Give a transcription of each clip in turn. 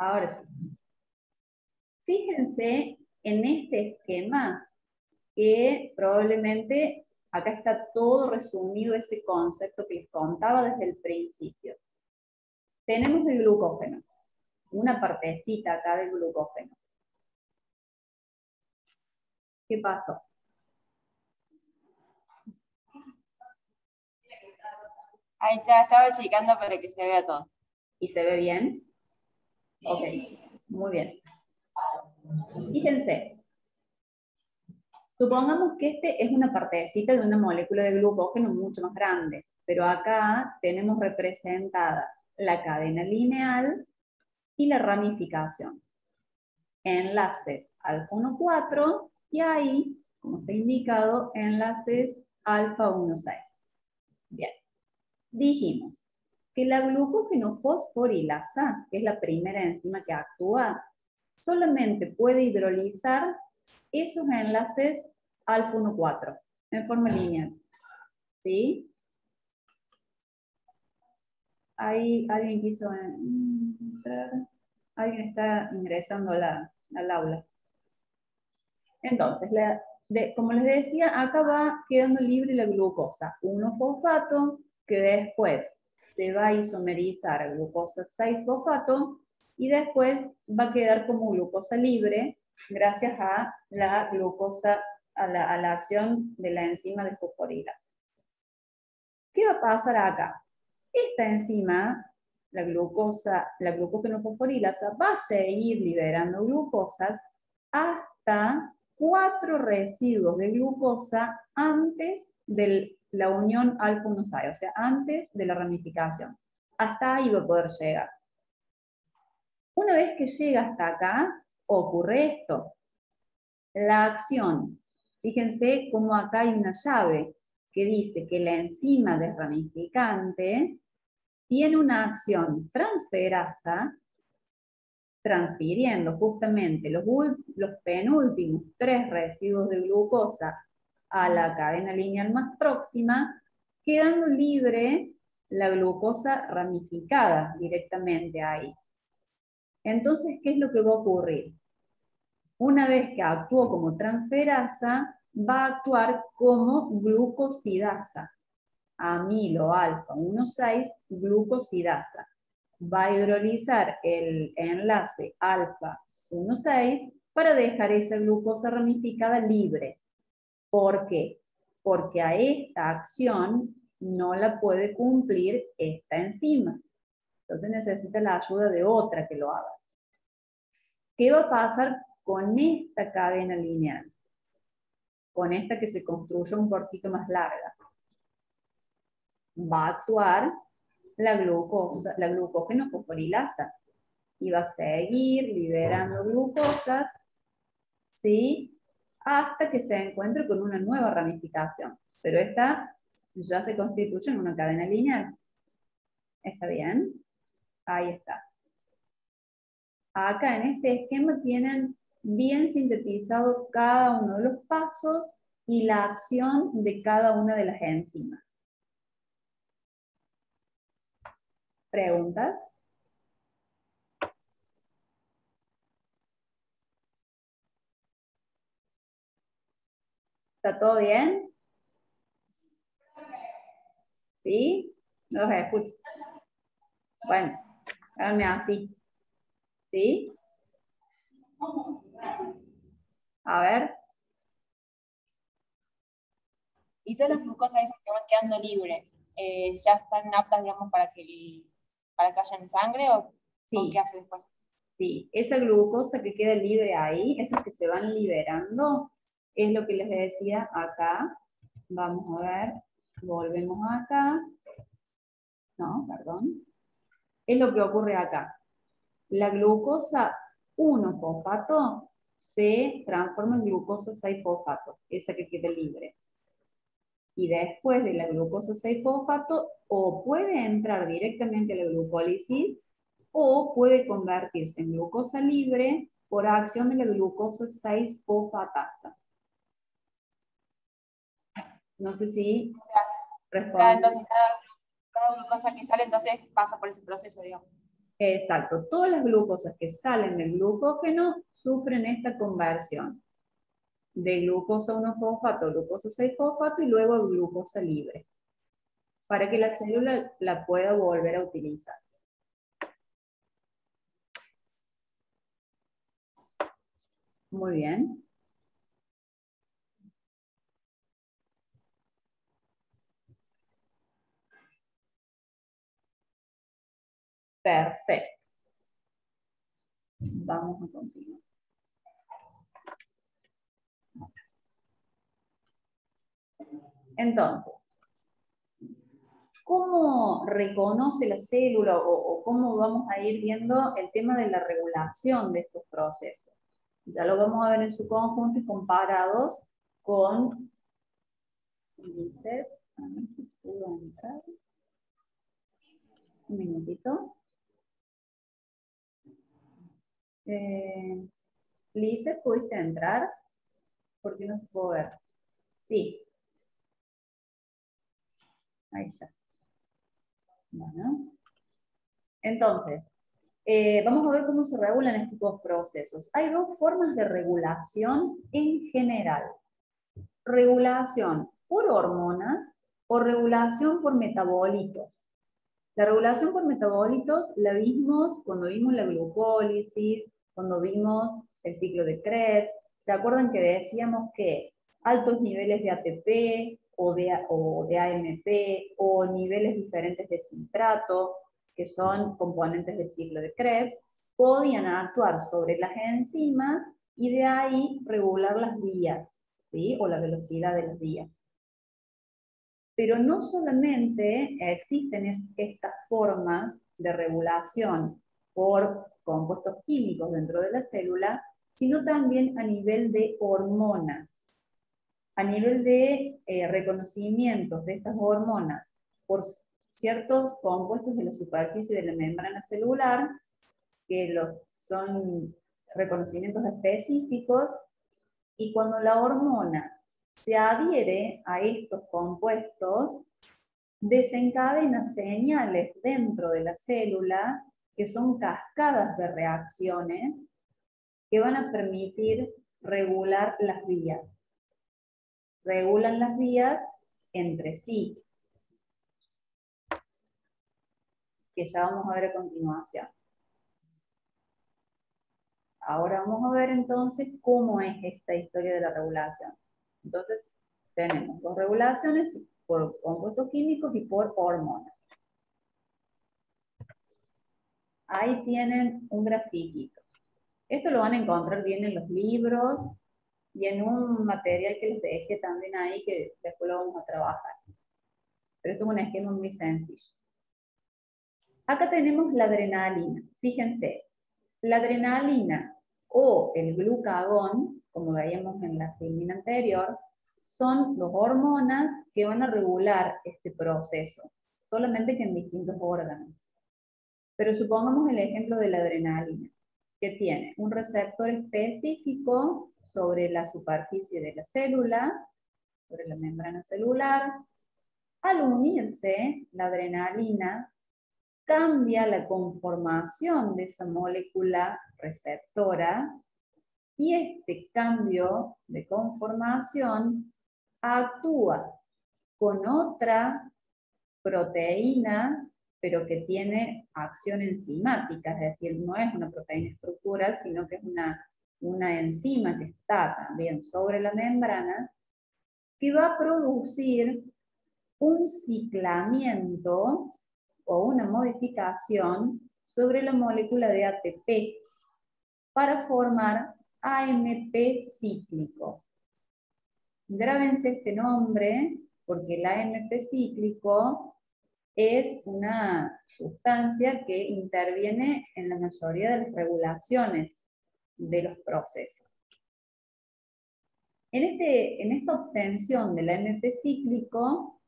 Ahora sí. Fíjense en este esquema que probablemente acá está todo resumido ese concepto que les contaba desde el principio. Tenemos el glucógeno, una partecita acá del glucógeno. ¿Qué pasó? Ahí está, estaba achicando para que se vea todo. ¿Y se ve bien? Ok, muy bien. Fíjense, supongamos que este es una partecita de una molécula de glucógeno mucho más grande, pero acá tenemos representada la cadena lineal y la ramificación. Enlaces alfa 1,4 y ahí, como está indicado, enlaces alfa 1,6. Bien, dijimos que la glucógeno fosforilasa, que es la primera enzima que actúa, solamente puede hidrolizar esos enlaces alfa 1,4 en forma lineal. ¿Sí? Ahí alguien quiso entrar. Alguien está ingresando al aula. Entonces, como les decía, acá va quedando libre la glucosa 1-fosfato, que después se va a isomerizar a glucosa 6-fosfato y después va a quedar como glucosa libre gracias a la glucosa, a la acción de la enzima de fosforilasa. ¿Qué va a pasar acá? Esta enzima, la glucógeno fosforilasa, va a seguir liberando glucosas hasta 4 residuos de glucosa antes de la unión alfa-1,6, o sea, antes de la ramificación. Hasta ahí va a poder llegar. Una vez que llega hasta acá, ocurre esto. La acción, fíjense cómo acá hay una llave que dice que la enzima desramificante tiene una acción transferasa, transfiriendo justamente los penúltimos 3 residuos de glucosa a la cadena lineal más próxima, quedando libre la glucosa ramificada directamente ahí. Entonces, ¿qué es lo que va a ocurrir? Una vez que actuó como transferasa, va a actuar como glucosidasa. Amilo alfa 1,6 glucosidasa. Va a hidrolizar el enlace alfa 1,6 para dejar esa glucosa ramificada libre. ¿Por qué? Porque a esta acción no la puede cumplir esta enzima. Entonces necesita la ayuda de otra que lo haga. ¿Qué va a pasar con esta cadena lineal? Con esta que se construye un poquito más larga. Va a actuar la glucógeno fosforilasa y va a seguir liberando glucosas, ¿sí? Hasta que se encuentre con una nueva ramificación. Pero esta ya se constituye en una cadena lineal. ¿Está bien? Ahí está. Acá en este esquema tienen bien sintetizado cada uno de los pasos y la acción de cada una de las enzimas. ¿Preguntas? ¿Está todo bien? ¿Sí? No los escucho. Bueno, háganme así. ¿Sí? A ver. Y todas las glucosas esas que van quedando libres, ¿ya están aptas, digamos, para que haya en sangre o qué Sí, hace después? sí. Esa glucosa que queda libre ahí, esas que se van liberando, es lo que les decía acá. Vamos a ver. Volvemos acá. No, perdón. Es lo que ocurre acá. La glucosa 1-fosfato se transforma en glucosa 6-fosfato, esa que queda libre. Y después de la glucosa 6-fosfato, o puede entrar directamente a la glucólisis, o puede convertirse en glucosa libre por acción de la glucosa 6-fosfatasa. No sé si O sea, responde. entonces, cada glucosa que sale, entonces pasa por ese proceso, digamos. Exacto, todas las glucosas que salen del glucógeno sufren esta conversión de glucosa 1-fosfato a glucosa 6-fosfato y luego glucosa libre, para que la célula la pueda volver a utilizar. Muy bien. Perfecto. Vamos a continuar. Entonces, ¿cómo reconoce la célula o cómo vamos a ir viendo el tema de la regulación de estos procesos? Ya lo vamos a ver en su conjunto y comparados con... Dice, a ver si puedo entrar. Un minutito. Lice, ¿pudiste entrar? ¿Por qué no se puedo ver? Sí. Ahí está. Bueno. Entonces, vamos a ver cómo se regulan estos dos procesos. Hay dos formas de regulación en general. Regulación por hormonas o regulación por metabolitos. La regulación por metabolitos la vimos cuando vimos la glucólisis, cuando vimos el ciclo de Krebs. ¿Se acuerdan que decíamos que altos niveles de ATP o de AMP o niveles diferentes de citrato, que son componentes del ciclo de Krebs, podían actuar sobre las enzimas y de ahí regular las vías, ¿sí? O la velocidad de las vías? Pero no solamente existen estas formas de regulación por compuestos químicos dentro de la célula, sino también a nivel de hormonas, a nivel de reconocimientos de estas hormonas por ciertos compuestos de la superficie de la membrana celular, que son reconocimientos específicos, y cuando la hormona se adhiere a estos compuestos, desencadena señales dentro de la célula que son cascadas de reacciones que van a permitir regular las vías. Regulan las vías entre sí, que ya vamos a ver a continuación. Ahora vamos a ver entonces cómo es esta historia de la regulación. Entonces, tenemos dos regulaciones por compuestos químicos y por hormonas. Ahí tienen un grafiquito. Esto lo van a encontrar bien en los libros y en un material que les dejé también ahí, que después lo vamos a trabajar. Pero esto es un esquema muy sencillo. Acá tenemos la adrenalina. Fíjense, la adrenalina o el glucagón, como veíamos en la filmina anterior, son dos hormonas que van a regular este proceso, solamente que en distintos órganos. Pero supongamos el ejemplo de la adrenalina, que tiene un receptor específico sobre la superficie de la célula, sobre la membrana celular. Al unirse, la adrenalina cambia la conformación de esa molécula receptora y este cambio de conformación actúa con otra proteína, pero que tiene acción enzimática, es decir, no es una proteína estructural, sino que es una enzima que está también sobre la membrana, que va a producir un ciclamiento o una modificación sobre la molécula de ATP para formar AMP cíclico. Grábense este nombre porque el AMP cíclico es una sustancia que interviene en la mayoría de las regulaciones de los procesos. En esta obtención del AMP cíclico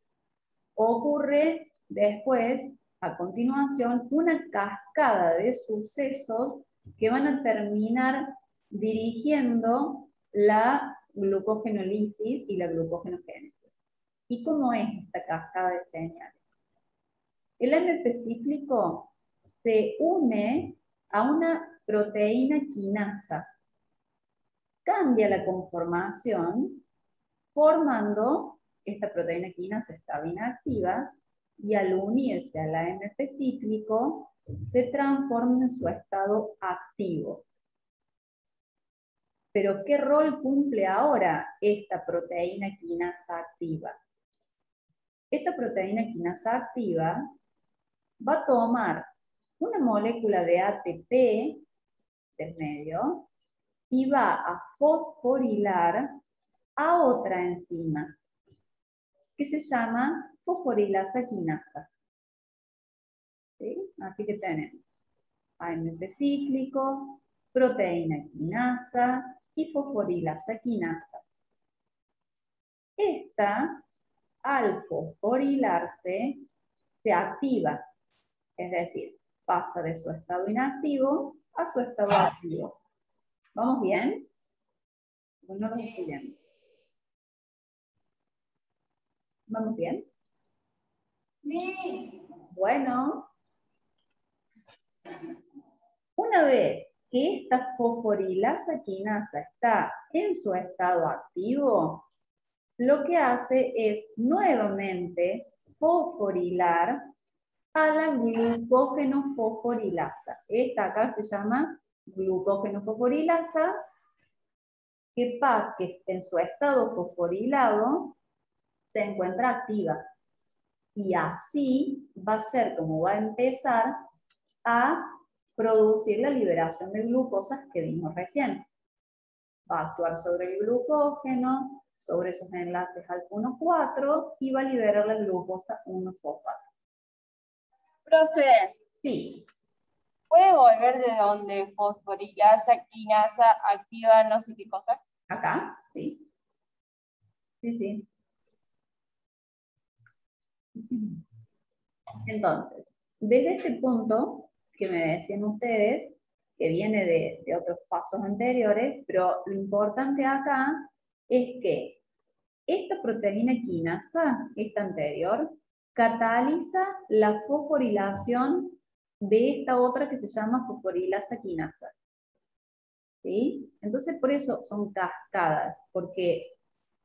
ocurre después, a continuación, una cascada de sucesos que van a terminar dirigiendo la glucogenólisis y la glucogenogénesis. ¿Y cómo es esta cascada de señales? El AMP cíclico se une a una proteína quinasa. Cambia la conformación formando, esta proteína quinasa estaba inactiva, y al unirse al AMP cíclico, se transforma en su estado activo. Pero ¿qué rol cumple ahora esta proteína quinasa activa? Esta proteína quinasa activa va a tomar una molécula de ATP del medio y va a fosforilar a otra enzima que se llama fosforilasa quinasa. ¿Sí? Así que tenemos AMP cíclico, proteína quinasa y fosforilasa quinasa. Esta, al fosforilarse, se activa, es decir, pasa de su estado inactivo a su estado activo. ¿Vamos bien? No lo estoy viendo. ¿Vamos bien? Sí. Bueno, una vez que esta fosforilasa quinasa está en su estado activo, lo que hace es nuevamente fosforilar a la glucógeno fosforilasa. Esta acá se llama glucógeno fosforilasa, que en su estado fosforilado se encuentra activa. Y así va a ser como va a empezar a producir la liberación de glucosas que vimos recién. Va a actuar sobre el glucógeno, sobre esos enlaces alfa 1,4 y va a liberar la glucosa 1-fosfato. Profe, Sí, ¿puede volver de donde fosforilasa quinasa activa no sé qué cosa? acá, sí. Sí, sí. Entonces, desde este punto que me decían ustedes, que viene de otros pasos anteriores, pero lo importante acá es que esta proteína quinasa, esta anterior, cataliza la fosforilación de esta otra que se llama fosforilasa quinasa. ¿Sí? Entonces, por eso son cascadas, porque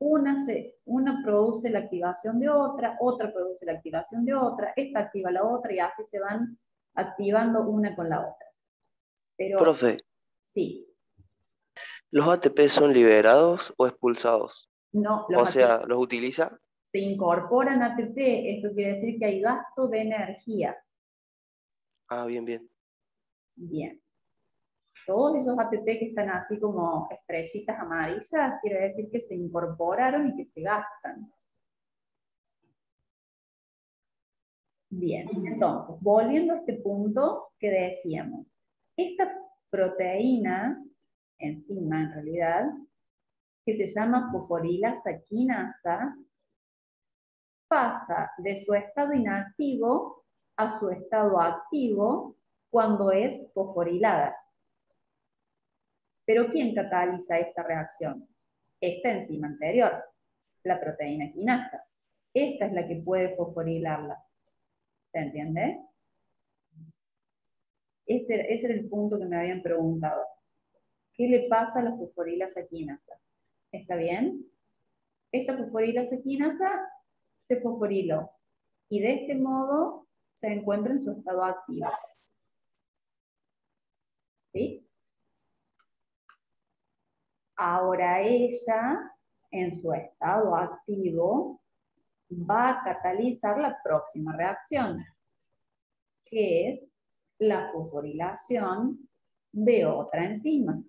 una produce la activación de otra produce la activación de otra, esta activa la otra y así se van activando una con la otra. Pero Profe, sí, ¿los ATP son liberados o expulsados? no, O sea, ¿los utiliza? se incorporan ATP, esto quiere decir que hay gasto de energía. Ah, bien, bien. Bien. Todos esos ATP que están así como estrellitas amarillas, quiere decir que se incorporaron y que se gastan. Bien, entonces, volviendo a este punto que decíamos, esta proteína, enzima en realidad, que se llama fosforilasa quinasa, pasa de su estado inactivo a su estado activo cuando es fosforilada. Pero ¿quién cataliza esta reacción? Esta enzima anterior, la proteína quinasa. Esta es la que puede fosforilarla. ¿Se entiende? Ese era el punto que me habían preguntado. ¿Qué le pasa a la fosforilasa quinasa? ¿Está bien? Esta fosforilasa quinasa se fosforiló y de este modo se encuentra en su estado activo. ¿Sí? Ahora ella, en su estado activo, va a catalizar la próxima reacción, que es la fosforilación de otra enzima,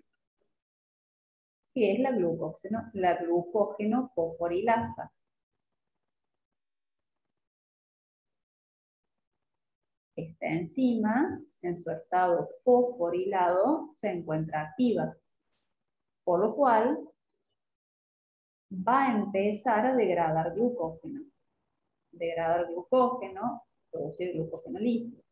que es la glucógeno fosforilasa. Esta enzima, en su estado fosforilado, se encuentra activa, por lo cual va a empezar a degradar glucógeno. Degradar glucógeno, producir glucogenolisis.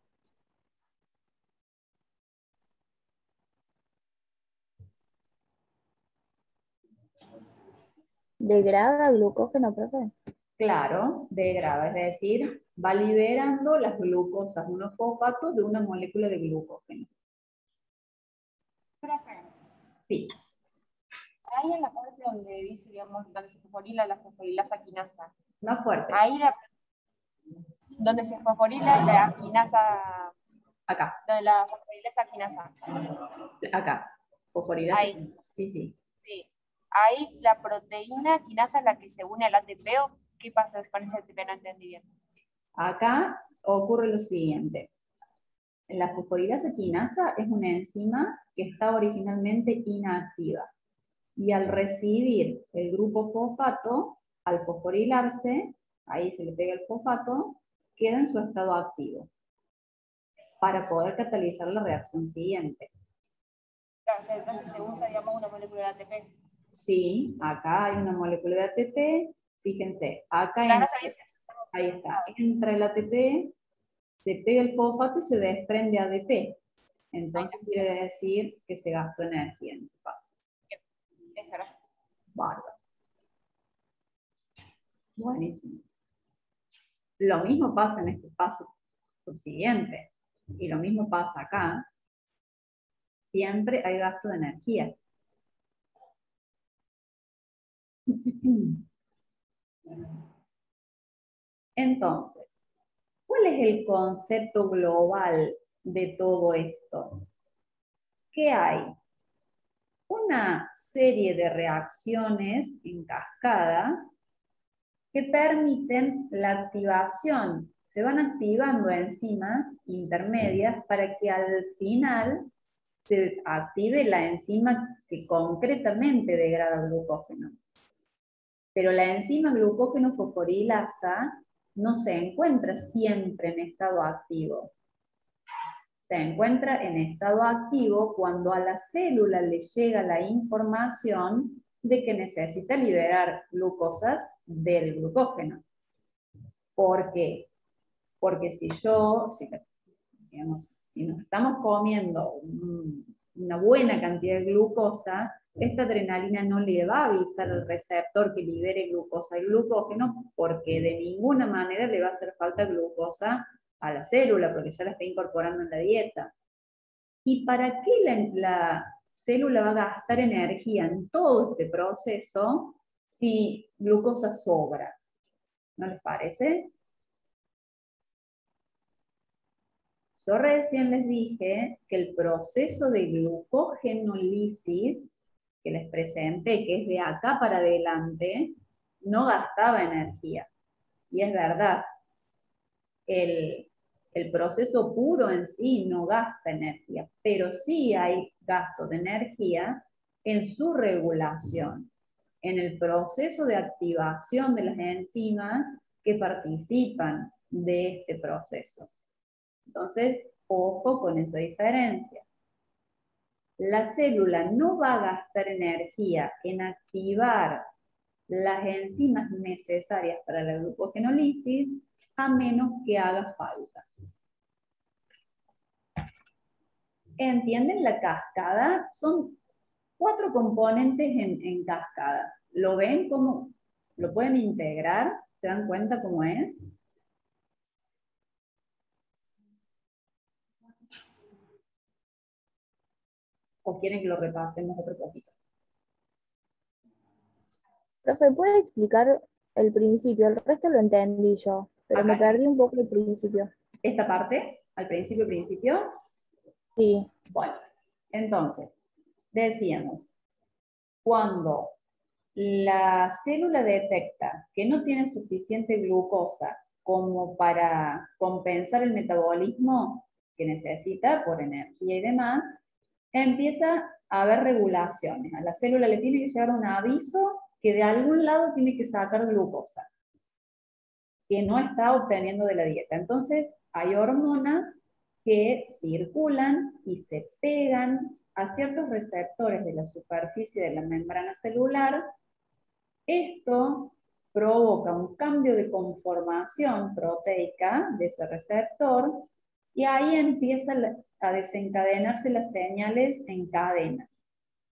¿Degrada glucógeno, profe? Claro, degrada, es decir, va liberando las glucosas 1-fosfato de una molécula de glucógeno. Profe, Sí, ahí en la parte donde dice, digamos, donde se fosforila la fosforilasa quinasa, más fuerte. ahí donde se fosforila la quinasa, Acá, donde la fosforilasa quinasa, acá. Fosforilasa. ahí, Sí, sí. sí. Ahí la proteína quinasa es la que se une al ATP, ¿o qué pasa con ese ATP? No entendí bien. Acá ocurre lo siguiente. La fosforilasa quinasa es una enzima que está originalmente inactiva. Y al recibir el grupo fosfato, al fosforilarse, ahí se le pega el fosfato, queda en su estado activo para poder catalizar la reacción siguiente. Claro, o sea, entonces se usa, digamos, una molécula de ATP. Sí, acá hay una molécula de ATP, fíjense, acá Claro, no sabía si eso ahí se está, usaba. entra el ATP, se pega el fosfato y se desprende ADP. Ahí Entonces está. quiere decir que se gastó energía en ese paso. Eso, gracias. Bárbaro. Buenísimo. Lo mismo pasa en este paso subsiguiente. Y lo mismo pasa acá. Siempre hay gasto de energía. Entonces, ¿cuál es el concepto global de todo esto? ¿Qué hay? Una serie de reacciones en cascada que permiten la activación. Se van activando enzimas intermedias para que al final se active la enzima que concretamente degrada glucógeno. Pero la enzima glucógeno fosforilasa no se encuentra siempre en estado activo. Se encuentra en estado activo cuando a la célula le llega la información de que necesita liberar glucosas del glucógeno. ¿Por qué? Porque si nos estamos comiendo una buena cantidad de glucosa, esta adrenalina no le va a avisar al receptor que libere glucosa y glucógeno, porque de ninguna manera le va a hacer falta glucosa a la célula, porque ya la está incorporando en la dieta. ¿Y para qué la célula va a gastar energía en todo este proceso si glucosa sobra? ¿No les parece? Yo recién les dije que el proceso de glucogenólisis que les presenté, que es de acá para adelante, no gastaba energía. Y es verdad, el proceso puro en sí no gasta energía, pero sí hay gasto de energía en su regulación, en el proceso de activación de las enzimas que participan de este proceso. Entonces, ojo con esa diferencia. La célula no va a gastar energía en activar las enzimas necesarias para la glucogenólisis a menos que haga falta. ¿Entienden la cascada? Son 4 componentes en cascada. ¿Lo ven cómo? ¿Lo pueden integrar? ¿Se dan cuenta cómo es? ¿O quieren que lo repasemos otro poquito? Profe, ¿puede explicar el principio? El resto lo entendí yo, pero me Acá, perdí un poco el principio. esta parte, al principio. Sí, Bueno, entonces, decíamos, cuando la célula detecta que no tiene suficiente glucosa como para compensar el metabolismo que necesita por energía y demás, empieza a haber regulaciones. A la célula le tiene que llegar un aviso que de algún lado tiene que sacar glucosa, que no está obteniendo de la dieta. Entonces, hay hormonas que circulan y se pegan a ciertos receptores de la superficie de la membrana celular. Esto provoca un cambio de conformación proteica de ese receptor y ahí empiezan a desencadenarse las señales en cadena.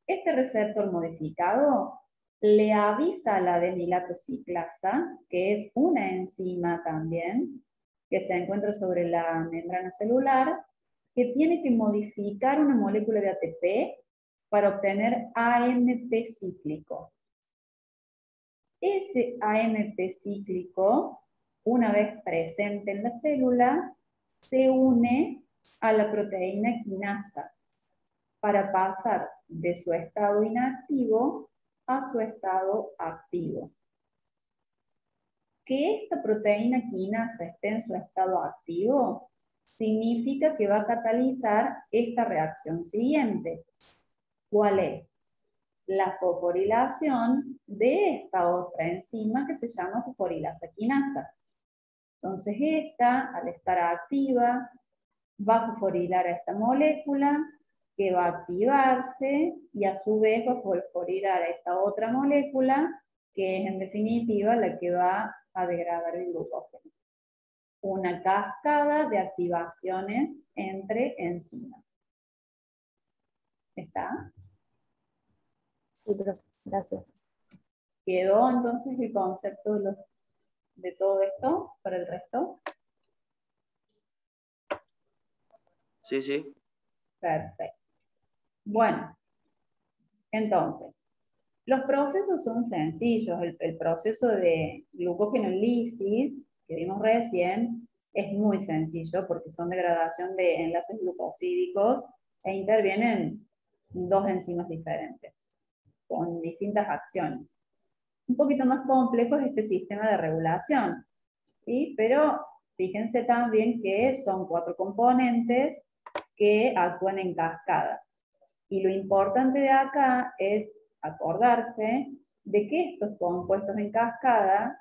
Este receptor modificado le avisa a la adenilatociclasa, que es una enzima también, que se encuentra sobre la membrana celular, que tiene que modificar una molécula de ATP para obtener AMP cíclico. Ese AMP cíclico, una vez presente en la célula, se une a la proteína quinasa para pasar de su estado inactivo a su estado activo. Que esta proteína quinasa esté en su estado activo significa que va a catalizar esta reacción siguiente. ¿Cuál es? La fosforilación de esta otra enzima que se llama fosforilasa quinasa. Entonces esta, al estar activa, va a fosforilar a esta molécula, que va a activarse, y a su vez va a fosforilar a esta otra molécula, que es en definitiva la que va a degradar el glucógeno. Una cascada de activaciones entre enzimas. ¿Está? Sí, profe, gracias. ¿Quedó entonces el concepto de todo esto para el resto? Sí, sí. Perfecto. Bueno, entonces, los procesos son sencillos. El proceso de glucogenolisis que vimos recién es muy sencillo porque son degradación de enlaces glucosídicos e intervienen dos enzimas diferentes con distintas acciones. Un poquito más complejo es este sistema de regulación, ¿sí? Pero fíjense también que son 4 componentes que actúan en cascada. Y lo importante de acá es acordarse de que estos compuestos en cascada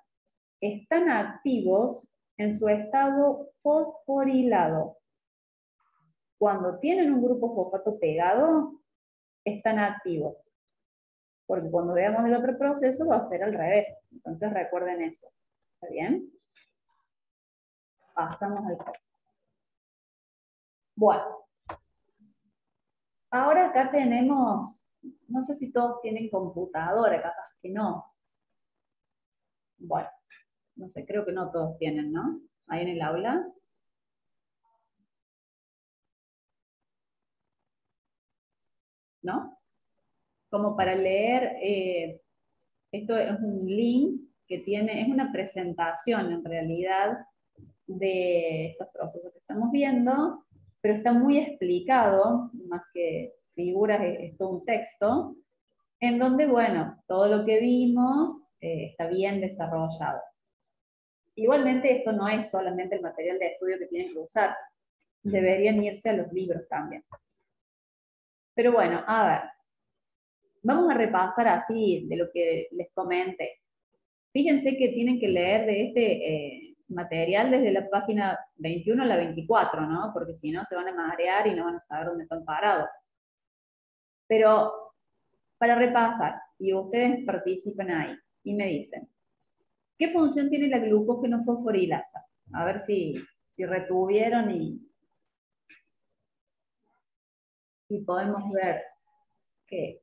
están activos en su estado fosforilado. Cuando tienen un grupo fosfato pegado, están activos. Porque cuando veamos el otro proceso va a ser al revés. Entonces recuerden eso. ¿Está bien? Pasamos al próximo. Bueno. Ahora acá tenemos, no sé si todos tienen computadora, capaz que no. Bueno, no sé, creo que no todos tienen, ¿no? Ahí en el aula. ¿No? Como para leer, esto es un link que tiene, es una presentación en realidad de estos procesos que estamos viendo, pero está muy explicado, más que figuras, es todo un texto, en donde, bueno, todo lo que vimos está bien desarrollado. Igualmente esto no es solamente el material de estudio que tienen que usar, deberían irse a los libros también. Pero bueno, a ver, vamos a repasar así de lo que les comenté. Fíjense que tienen que leer de este material desde la página 21 a la 24, ¿no? Porque si no se van a marear y no van a saber dónde están parados. Pero para repasar, y ustedes participan ahí, y me dicen, ¿qué función tiene la glucógeno fosforilasa? A ver si retuvieron y podemos ver que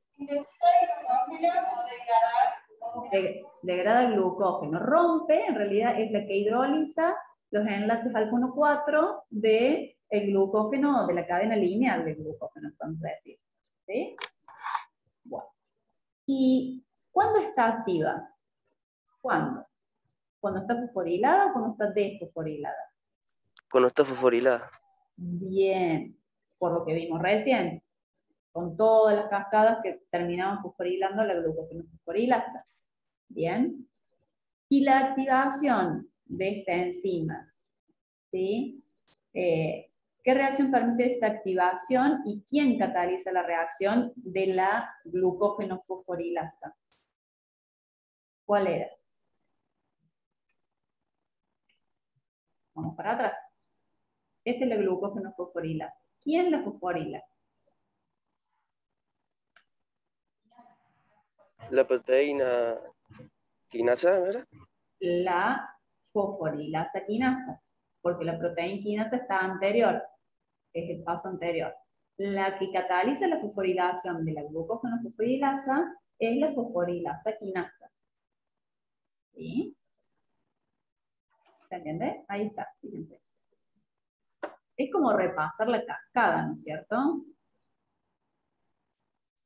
degrada el glucógeno. Rompe, en realidad es la que hidroliza los enlaces alfa-1,4 del glucógeno, de la cadena lineal del glucógeno, podemos decir. ¿Sí? Bueno. ¿Y cuándo está activa? ¿Cuándo? ¿Cuando está fosforilada o cuando está desfosforilada? Cuando está fosforilada. Bien, por lo que vimos recién, con todas las cascadas que terminaban fosforilando la glucogenofosforilasa. Bien. Y la activación de esta enzima, ¿sí? ¿Qué reacción permite esta activación y quién cataliza la reacción de la glucogenofosforilasa? ¿Cuál era? Vamos para atrás. Esta es la glucogenofosforilasa. ¿Quién la fosforila? La proteína quinasa, ¿verdad? La fosforilasa quinasa, porque la proteína quinasa está anterior, es el paso anterior. La que cataliza la fosforilación de la glucogenofosforilasa es la fosforilasa quinasa. ¿Sí? ¿Se entiende? Ahí está, fíjense. Es como repasar la cascada, ¿no es cierto?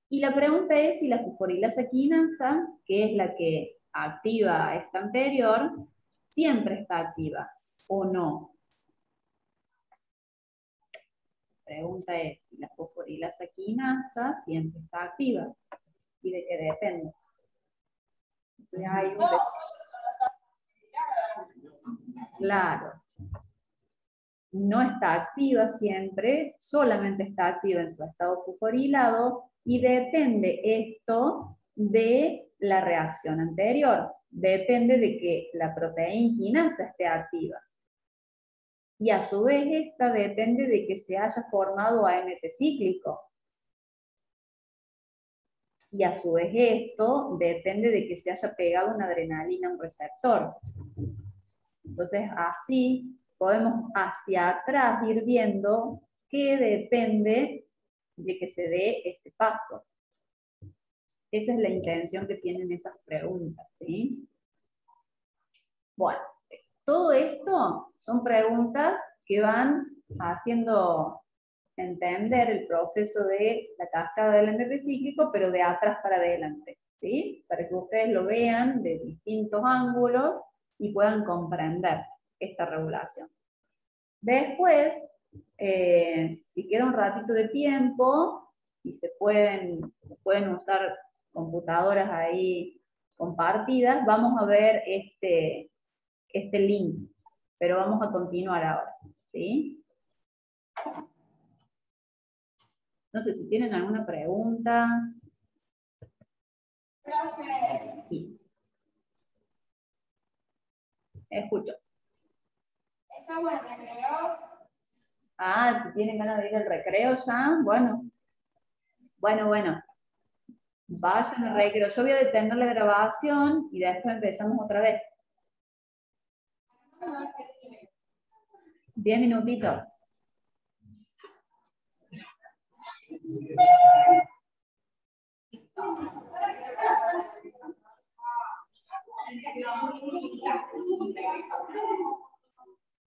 Y la pregunta es si la fosforilasa quinasa, que es la que activa esta anterior, siempre está activa o no. La pregunta es si la fosforilasa quinasa siempre está activa y de qué depende. Entonces, hay un... Claro. No está activa siempre, solamente está activa en su estado fosforilado y depende esto de la reacción anterior. Depende de que la proteína quinasa esté activa. Y a su vez esta depende de que se haya formado AMP cíclico. Y a su vez esto depende de que se haya pegado una adrenalina a un receptor. Entonces así podemos hacia atrás ir viendo qué depende de que se dé este paso. Esa es la intención que tienen esas preguntas, ¿sí? Bueno, todo esto son preguntas que van haciendo entender el proceso de la cascada del AMP cíclico, pero de atrás para adelante, ¿sí? Para que ustedes lo vean de distintos ángulos y puedan comprender esta regulación. Después, si queda un ratito de tiempo y se pueden usar computadoras ahí compartidas, vamos a ver este link, pero vamos a continuar ahora, ¿sí? No sé si tienen alguna pregunta. Sí. Escucho. ¿Estamos en recreo? Ah, ¿tienen ganas de ir al recreo ya? Bueno. Bueno. Vayan al recreo. Yo voy a detener la grabación y después empezamos otra vez. 10 minutitos.